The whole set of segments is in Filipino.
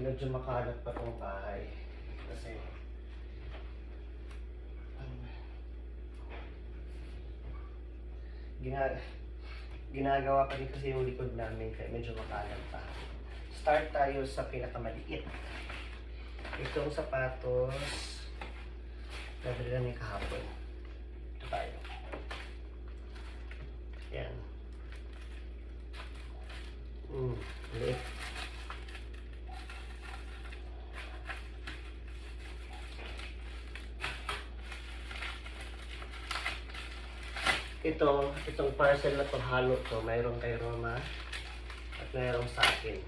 medyo makalat pa tong bahay. Kasi ginagawa pa rin kasi yung likod namin kaya medyo makalat pa. Start tayo sa pinakamaliit. Itong sapatos, nabili namin kahapon. Ito tayo. Yan. Liit. Itong parcel na to halo to, mayroon kay Roma at mayroon sa akin.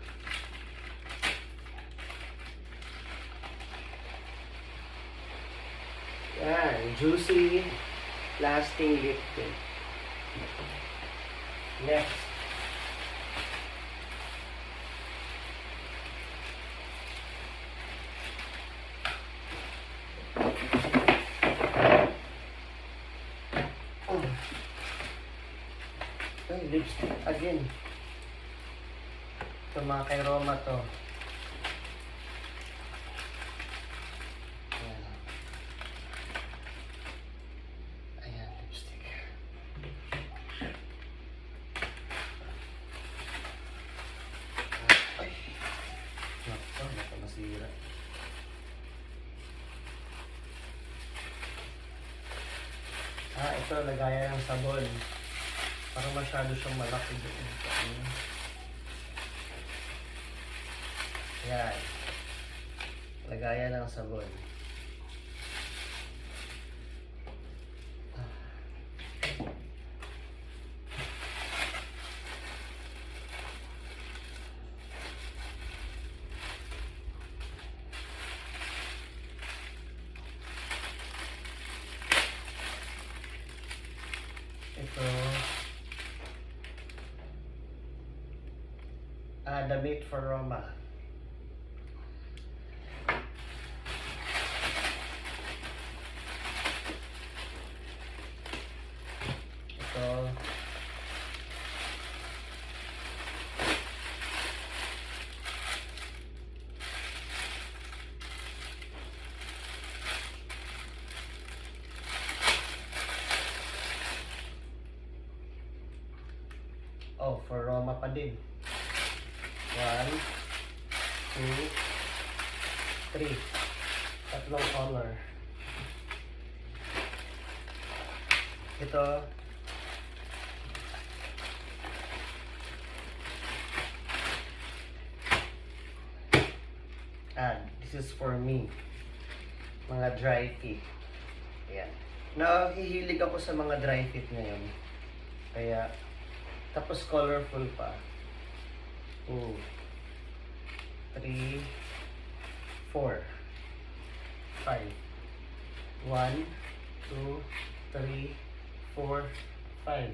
Yan, juicy, lasting lifting. Next. Ay, lipstick again. Ito mga kay Roma to. Ayan. Ayan, lipstick. Ay. Naku, masira. Ito, lagayan ng sabon. Parang masyado siyang malaki doon. Ayan. Lagayan ng sabon. Ito. Damit for Roma. Ito. Oh, for Roma pa din. 1, 2, 3. Tatlong color. Ito. This is for me. Mga dry fit. Ayan. Nahihilig ako sa mga dry fit ngayon. Kaya, tapos colorful pa. 2, 3, 4, 5. 1, 2, 3, 4, 5.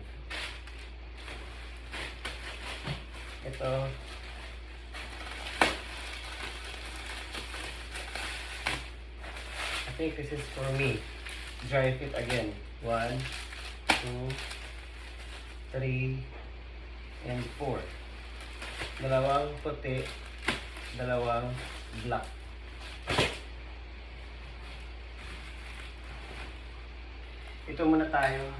Ito. I think this is for me. Dry fit again. 1, 2, 3, and 4. Dalawang puti, dalawang black. Ito muna tayo.